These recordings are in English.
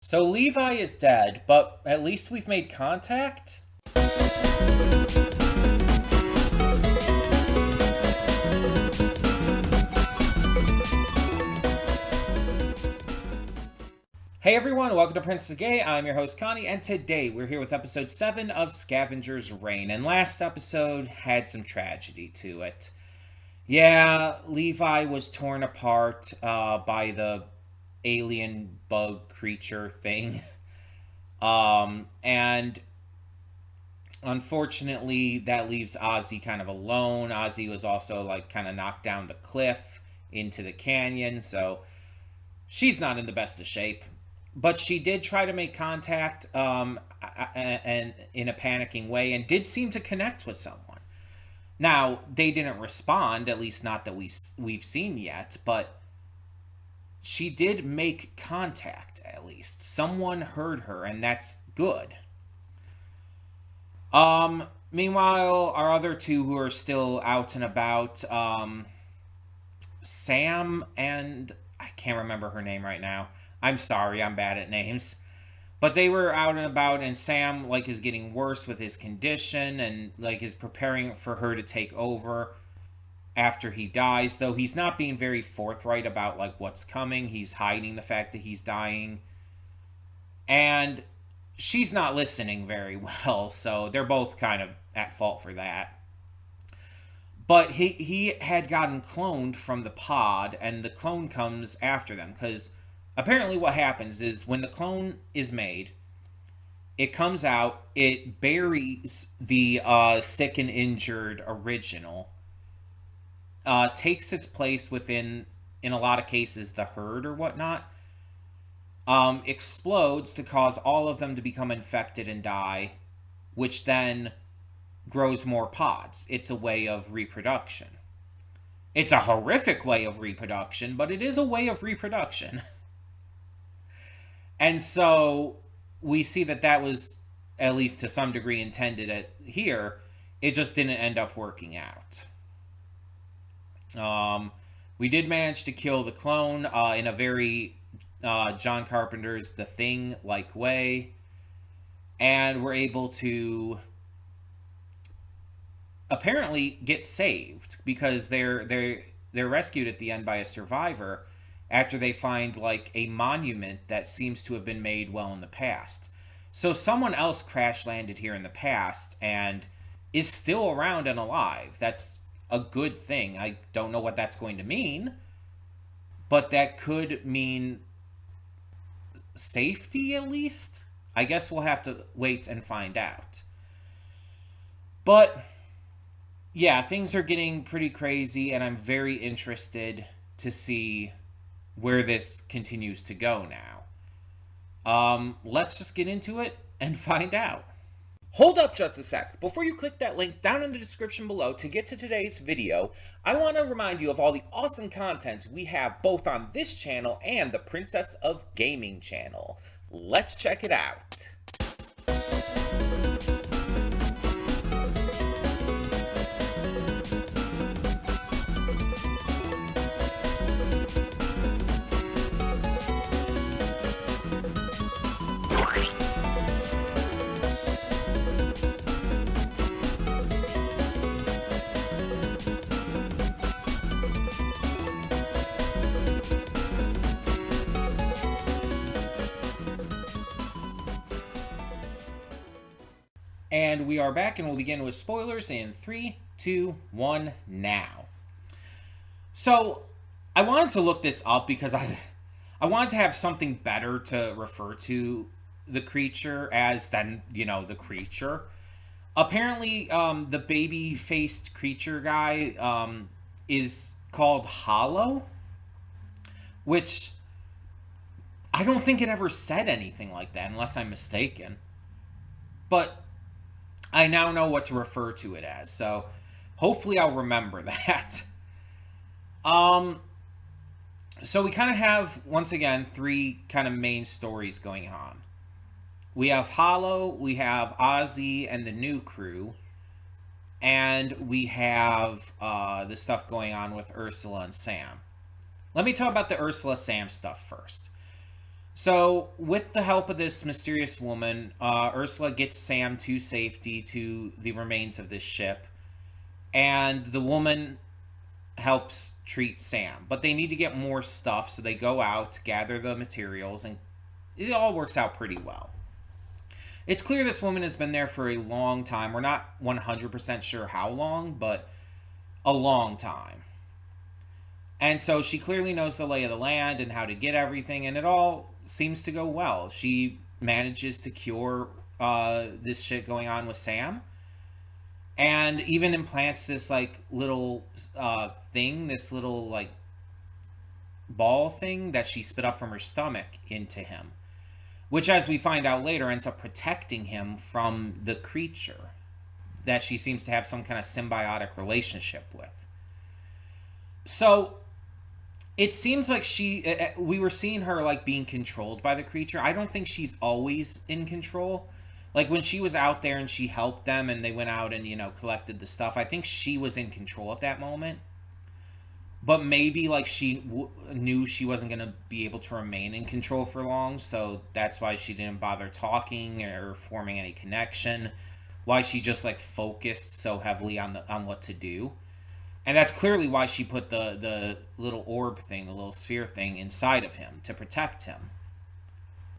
So Levi is dead, but at least we've made contact? Hey everyone, welcome to Prince the Gay. I'm your host Connie, and today we're here with episode 7 of Scavengers Reign. And last episode had some tragedy to it. Yeah, Levi was torn apart by the alien bug creature thing. And unfortunately, that leaves Ozzy kind of alone. Ozzy was also like kind of knocked down the cliff into the canyon, so she's not in the best of shape. But she did try to make contact, and in a panicking way, and did seem to connect with someone. Now they didn't respond, at least not that we've seen yet. But she did make contact. At least someone heard her, and that's good. Meanwhile, our other two who are still out and about, Sam and I can't remember her name right now. I'm sorry, I'm bad at names. But they were out and about, and Sam like is getting worse with his condition, and like is preparing for her to take over after he dies. Though he's not being very forthright about like what's coming. He's hiding the fact that he's dying, and she's not listening very well. So they're both kind of at fault for that. But he had gotten cloned from the pod, and the clone comes after them because apparently what happens is when the clone is made, it comes out, it buries the sick and injured original, takes its place within, in a lot of cases, the herd or whatnot, explodes to cause all of them to become infected and die, which then grows more pods. It's a way of reproduction. It's a horrific way of reproduction, but it is a way of reproduction. And so we see that that was, at least to some degree, intended at here. It just didn't end up working out. We did manage to kill the clone in a very John Carpenter's The Thing-like way. And we're able to apparently get saved because they're rescued at the end by a survivor after they find like a monument that seems to have been made well in the past. So someone else crash landed here in the past and is still around and alive. That's a good thing. I don't know what that's going to mean, but that could mean safety at least. I guess we'll have to wait and find out. But yeah, things are getting pretty crazy, and I'm very interested to see where this continues to go now. Let's just get into it and find out. Hold up just a sec. Before you click that link down in the description below to get to today's video, I want to remind you of all the awesome content we have both on this channel and the Princess of Gaming channel. Let's check it out. And we are back, and we'll begin with spoilers in 3, 2, 1, now. So, I wanted to look this up because I wanted to have something better to refer to the creature as than, the creature. Apparently, the baby-faced creature guy is called Hollow, which I don't think it ever said anything like that, unless I'm mistaken. But I now know what to refer to it as, so hopefully I'll remember that. So we kind of have, once again, 3 kind of main stories going on. We have Hollow, we have Ozzy and the new crew, and we have the stuff going on with Ursula and Sam. Let me talk about the Ursula Sam stuff first. So, with the help of this mysterious woman, Ursula gets Sam to safety to the remains of this ship, and the woman helps treat Sam. But they need to get more stuff, so they go out, gather the materials, and it all works out pretty well. It's clear this woman has been there for a long time. We're not 100% sure how long, but a long time. And so she clearly knows the lay of the land and how to get everything, and it all seems to go well. She manages to cure this shit going on with Sam, and even implants this like little thing, this little like ball thing that she spit up from her stomach into him, which, as we find out later, ends up protecting him from the creature that she seems to have some kind of symbiotic relationship with. So it seems like we were seeing her like being controlled by the creature. I don't think she's always in control. Like when she was out there and she helped them and they went out and, collected the stuff, I think she was in control at that moment. But maybe like she knew she wasn't going to be able to remain in control for long, so that's why she didn't bother talking or forming any connection. Why she just like focused so heavily on what to do. And that's clearly why she put the little orb thing, the little sphere thing inside of him to protect him.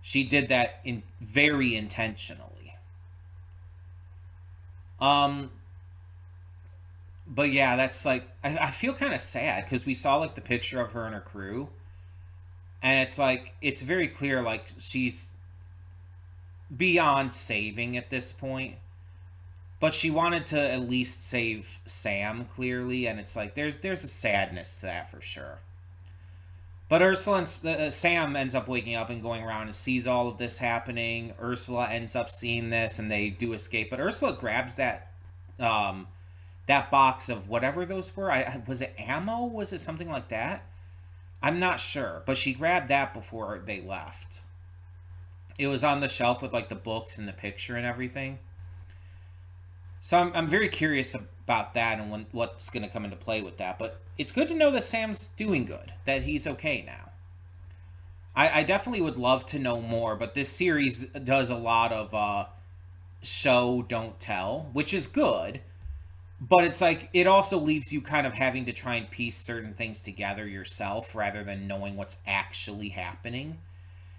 She did that very intentionally. But yeah, that's like, I feel kind of sad because we saw like the picture of her and her crew, and it's like it's very clear like she's beyond saving at this point. But she wanted to at least save Sam, clearly, and it's like there's a sadness to that for sure. But Ursula and Sam ends up waking up and going around and sees all of this happening. Ursula ends up seeing this, and they do escape. But Ursula grabs that box of whatever those were. Was it ammo? Was it something like that? I'm not sure, but she grabbed that before they left. It was on the shelf with like the books and the picture and everything. So I'm very curious about that and what's going to come into play with that. But it's good to know that Sam's doing good, that he's okay now. I definitely would love to know more, but this series does a lot of show, don't tell, which is good. But it's like, it also leaves you kind of having to try and piece certain things together yourself rather than knowing what's actually happening.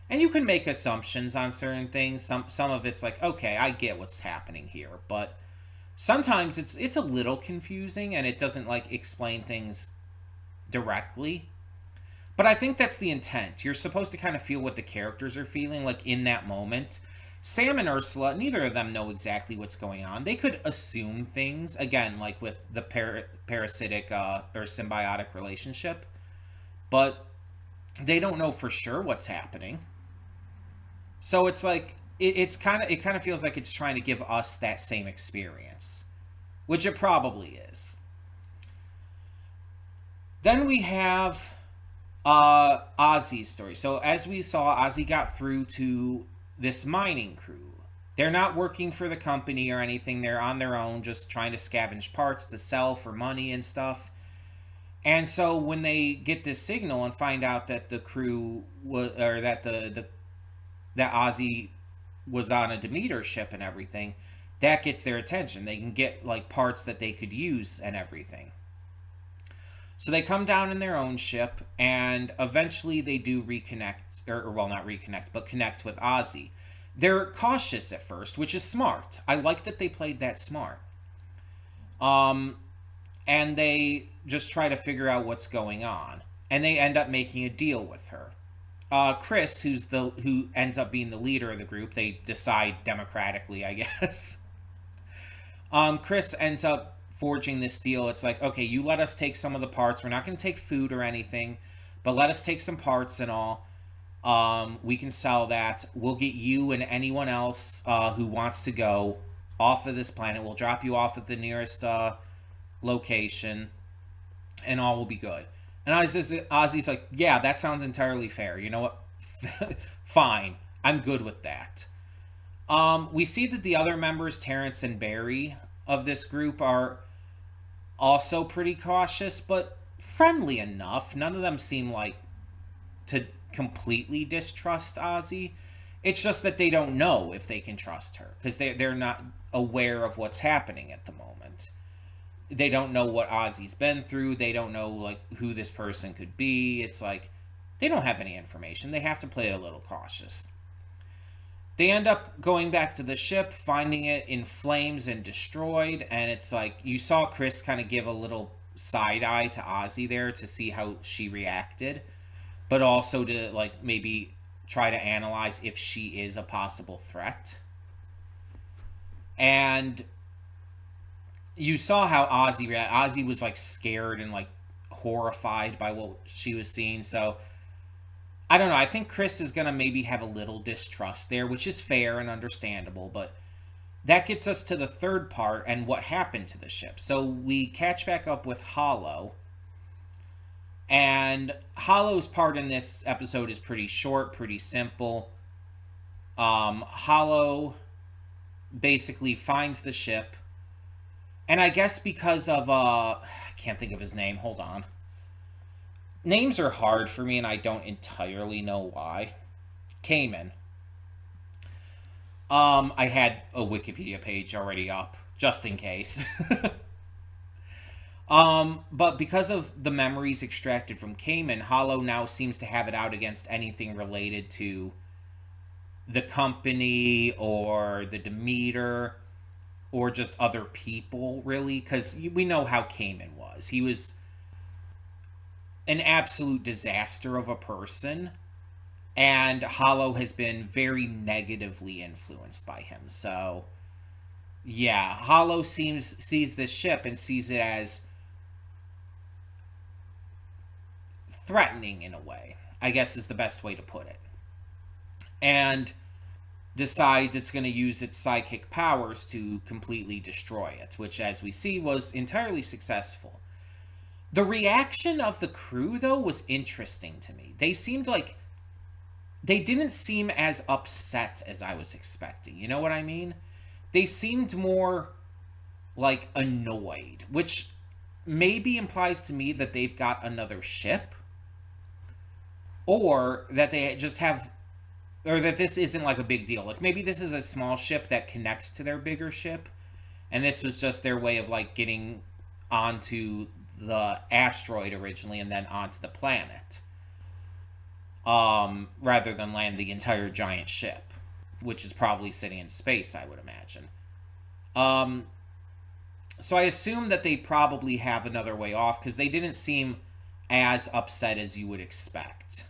And you can make assumptions on certain things. Some of it's like, okay, I get what's happening here, but sometimes it's a little confusing and it doesn't like explain things directly. But I think that's the intent. You're supposed to kind of feel what the characters are feeling like in that moment. Sam and Ursula, neither of them know exactly what's going on. They could assume things, again, like with the parasitic or symbiotic relationship, but they don't know for sure what's happening. So it's like it kind of feels like it's trying to give us that same experience, which it probably is. Then we have Ozzy's story. So as we saw, Ozzy got through to this mining crew. They're not working for the company or anything. They're on their own, just trying to scavenge parts to sell for money and stuff. And so when they get this signal and find out that the crew was, or that that Ozzy was on a Demeter ship and everything, that gets their attention. They can get like parts that they could use and everything. So they come down in their own ship, and eventually they do reconnect, or well, not reconnect, but connect with Ozzy. They're cautious at first, which is smart. I like that they played that smart. And they just try to figure out what's going on, and they end up making a deal with her. Chris, who ends up being the leader of the group, they decide democratically, I guess. Chris ends up forging this deal. It's like, okay, you let us take some of the parts. We're not going to take food or anything, but let us take some parts and all. We can sell that. We'll get you and anyone else who wants to go off of this planet. We'll drop you off at the nearest location, and all will be good. And Ozzy's like, yeah, that sounds entirely fair. You know what? Fine. I'm good with that. We see that the other members, Terrence and Barry, of this group are also pretty cautious, but friendly enough. None of them seem like to completely distrust Ozzy. It's just that they don't know if they can trust her because they're not aware of what's happening at the moment. They don't know what Ozzy's been through. They don't know like who this person could be. It's like they don't have any information. They have to play it a little cautious. They end up going back to the ship, finding it in flames and destroyed. And it's like you saw Chris kind of give a little side eye to Ozzy there to see how she reacted, but also to like maybe try to analyze if she is a possible threat. And you saw how Ozzy reacted. Ozzy was like scared and like horrified by what she was seeing. So I don't know. I think Chris is going to maybe have a little distrust there, which is fair and understandable. But that gets us to the third part and what happened to the ship. So we catch back up with Hollow. And Hollow's part in this episode is pretty short, pretty simple. Hollow basically finds the ship. And I guess because of, I can't think of his name. Hold on. Names are hard for me, and I don't entirely know why. Cayman. I had a Wikipedia page already up, just in case. But because of the memories extracted from Cayman, Hollow now seems to have it out against anything related to the company or the Demeter or just other people, really, because we know how Cayman was. He was an absolute disaster of a person, and Hollow has been very negatively influenced by him. So, yeah, Hollow sees this ship and sees it as threatening in a way, I guess is the best way to put it. And decides it's going to use its psychic powers to completely destroy it, which, as we see, was entirely successful. The reaction of the crew, though, was interesting to me. They seemed like they didn't seem as upset as I was expecting. You know what I mean? They seemed more like annoyed, which maybe implies to me that they've got another ship, or that they just have, or that this isn't like a big deal. Like maybe this is a small ship that connects to their bigger ship, and this was just their way of like getting onto the asteroid originally and then onto the planet, rather than land the entire giant ship, which is probably sitting in space, I would imagine. So I assume that they probably have another way off, because they didn't seem as upset as you would expect.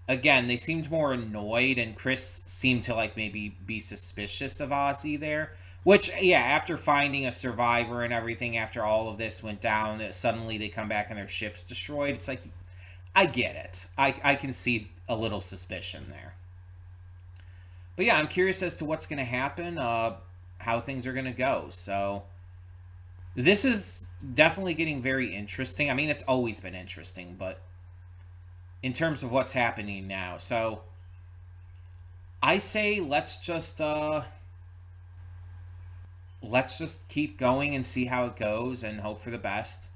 Again, they seemed more annoyed, and Chris seemed to like maybe be suspicious of Ozzy there. Which, yeah, after finding a survivor and everything, after all of this went down, suddenly they come back and their ship's destroyed. It's like, I get it. I can see a little suspicion there. But yeah, I'm curious as to what's going to happen, how things are going to go. So, this is definitely getting very interesting. I mean, it's always been interesting, but in terms of what's happening now. So, I say let's just keep going and see how it goes and hope for the best.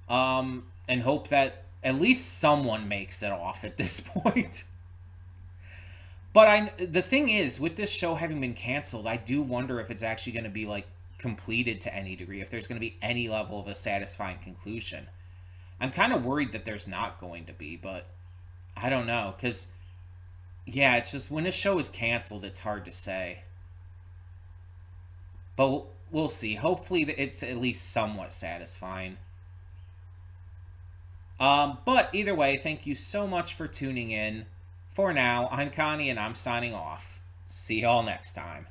And hope that at least someone makes it off at this point. But the thing is, with this show having been canceled, I do wonder if it's actually going to be like completed to any degree, if there's going to be any level of a satisfying conclusion. I'm kind of worried that there's not going to be, but I don't know, because yeah, it's just when a show is canceled, it's hard to say. But we'll see. Hopefully it's at least somewhat satisfying. But either way, thank you so much for tuning in. For now, I'm Connie and I'm signing off. See y'all next time.